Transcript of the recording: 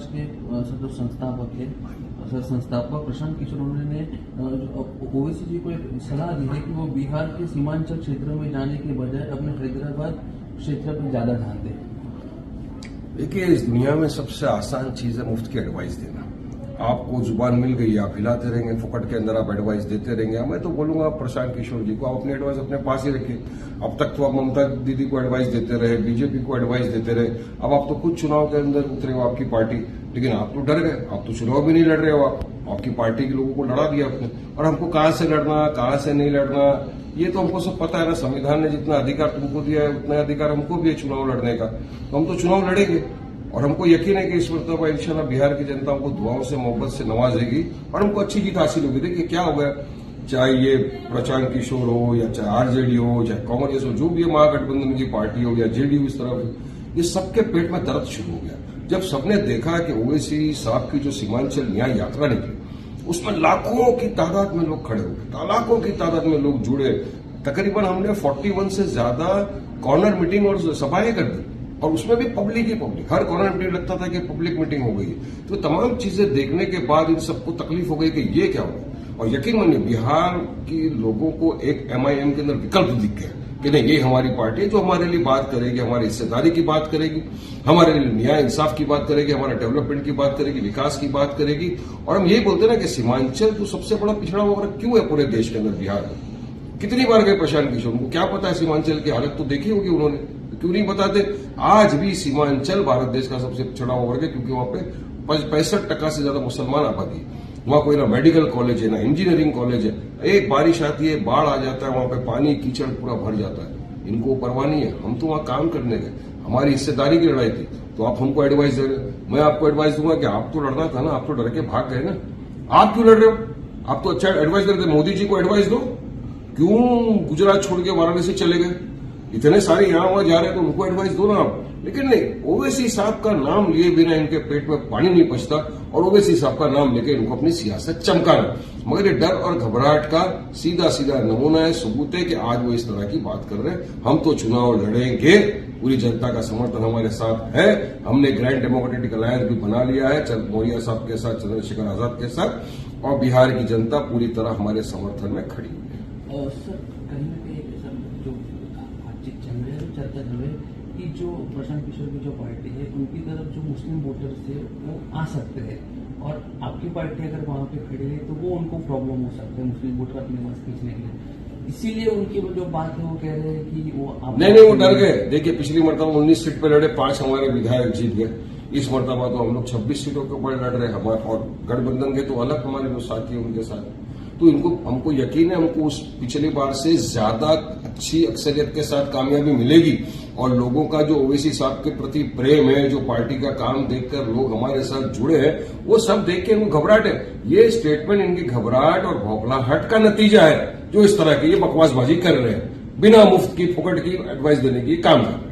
समाज के जो संस्थापक थे सर संस्थापक प्रशांत किशोर ने ओवैसी जी को एक सलाह दी है कि वो बिहार के सीमांचल क्षेत्र में जाने के बजाय अपने हैदराबाद क्षेत्र पर ज्यादा ध्यान दें। देखिए, इस दुनिया में सबसे आसान चीज है मुफ्त की एडवाइस देना। आपको जुबान मिल गई, आप हिलाते रहेंगे, फुकट के अंदर आप एडवाइस देते रहेंगे। मैं तो बोलूंगा प्रशांत किशोर जी को आप अपनी एडवाइस अपने पास ही रखिए। अब तक तो आप ममता दीदी को एडवाइस देते रहे, बीजेपी को एडवाइस देते रहे। अब आप तो खुद चुनाव के अंदर उतरे हो, आपकी पार्टी, लेकिन आप तो डर गए। आप तो चुनाव भी नहीं लड़ रहे हो। आपकी पार्टी के लोगों को लड़ा दिया आपने। और हमको कहां से लड़ना, कहां से नहीं लड़ना, ये तो हमको सब पता है ना। संविधान ने जितना अधिकार तुमको दिया है उतना अधिकार हमको भी है चुनाव लड़ने का। तो हम तो चुनाव लड़ेंगे और हमको यकीन है कि इस मरतबा इंशाल्लाह बिहार की जनता हमको दुआओं से मोहब्बत से नवाजेगी और हमको अच्छी जीत हासिल होगी। देखिए क्या हो गया, चाहे ये प्रशांत किशोर हो या चाहे आरजेडी हो, चाहे कांग्रेस हो, जो भी महागठबंधन की पार्टी हो या जेडीयू, इस तरफ ये सबके पेट में दर्द शुरू हो गया जब सबने देखा कि ओवैसी साहब की जो सीमांचल न्याय यात्रा निकली उसमें लाखों की तादाद में लोग खड़े हो गए, लाखों की तादाद में लोग जुड़े। तकरीबन हमने 41 से ज्यादा कॉर्नर मीटिंग और सभाएं कर दी और उसमें भी पब्लिक ही पब्लिक। हर कॉर्नर मीटिंग लगता था कि पब्लिक मीटिंग हो गई। तो तमाम चीजें देखने के बाद इन सबको तकलीफ हो गई कि ये क्या हो। और यकीन मानिए बिहार के लोगों को एक एमआईएम के अंदर विकल्प दिख गया कि नहीं, ये हमारी पार्टी है जो हमारे लिए बात करेगी, हमारी हिस्सेदारी की बात करेगी, हमारे लिए न्याय इंसाफ की बात करेगी, हमारे डेवलपमेंट की बात करेगी, विकास की बात करेगी। और हम यही बोलते हैं ना कि सीमांचल जो सबसे बड़ा पिछड़ा हुआ क्यों है पूरे देश के अंदर, बिहार में कितनी बार गए प्रशांत किशोर, उनको क्या पता है सीमांचल की हालत तो देखी होगी उन्होंने, क्यों नहीं बताते। आज भी सीमांचल भारत देश का सबसे पिछड़ा हुआ वर्ग है क्योंकि वहां पे 65% से ज्यादा मुसलमान आबादी है। वहां कोई ना मेडिकल कॉलेज है, ना इंजीनियरिंग कॉलेज है। एक बारिश आती है, बाढ़ आ जाता है, वहां पे पानी कीचड़ पूरा भर जाता है। इनको परवाह नहीं है। हम तो वहां काम करने गए, हमारी हिस्सेदारी की लड़ाई थी, तो आप हमको एडवाइस दे रहे। मैं आपको एडवाइस दूंगा कि आप तो लड़ना था ना, आप तो डर के भाग गए ना। आप क्यों लड़ रहे हो? आप तो अच्छा एडवाइस दे रहे थे, मोदी जी को एडवाइस दो। क्यों गुजरात छोड़ के वाराणसी चले गए? इतने सारे यहां वहां जा रहे हैं तो उनको एडवाइस दो ना आप। लेकिन नहीं, ओवैसी साहब का नाम लिए बिना इनके पेट में पानी नहीं पचता और ओवैसी साहब का नाम लेकर इनको अपनी सियासत चमकाना। मगर ये डर और घबराहट का सीधा सीधा नमूना है, सबूत है कि आज वो इस तरह की बात कर रहे हैं। हम तो चुनाव लड़ेंगे, पूरी जनता का समर्थन हमारे साथ है। हमने ग्रैंड डेमोक्रेटिक अलायंस भी बना लिया है मौर्य साहब के साथ, चंद्रशेखर आजाद के साथ, और बिहार की जनता पूरी तरह हमारे समर्थन में खड़ी हुई है। सर कहीं ना कहीं जो बातचीत चल रही है, चर्चा चल रही है कि जो प्रशांत किशोर की जो पार्टी है उनकी तरफ जो मुस्लिम वोटर्स थे वो आ सकते हैं और आपकी पार्टी अगर वहां पे खड़ी है तो वो उनको प्रॉब्लम हो सकता है मुस्लिम वोटर अपने पास खींचने के लिए। इसीलिए उनकी जो बात है वो कह रहे हैं कि वो नहीं, वो डर गए। देखिए पिछली मरतबा 19 सीट पे लड़े, 5 हमारे विधायक जीत गए। इस मरतबा तो हम लोग 26 सीटों के ऊपर लड़ रहे हमारे, और गठबंधन के तो अलग हमारे जो साथी है उनके साथ। तो इनको हमको यकीन है हमको उस पिछली बार से ज्यादा अच्छी अक्सरियत के साथ कामयाबी मिलेगी। और लोगों का जो ओवैसी साहब के प्रति प्रेम है, जो पार्टी का काम देखकर लोग हमारे साथ जुड़े हैं, वो सब देख के इनको घबराहट है। ये स्टेटमेंट इनकी घबराहट और भौखलाहट का नतीजा है जो इस तरह की ये बकवासबाजी कर रहे हैं, बिना मुफ्त की फुकट की एडवाइस देने की काम कर रहे हैं।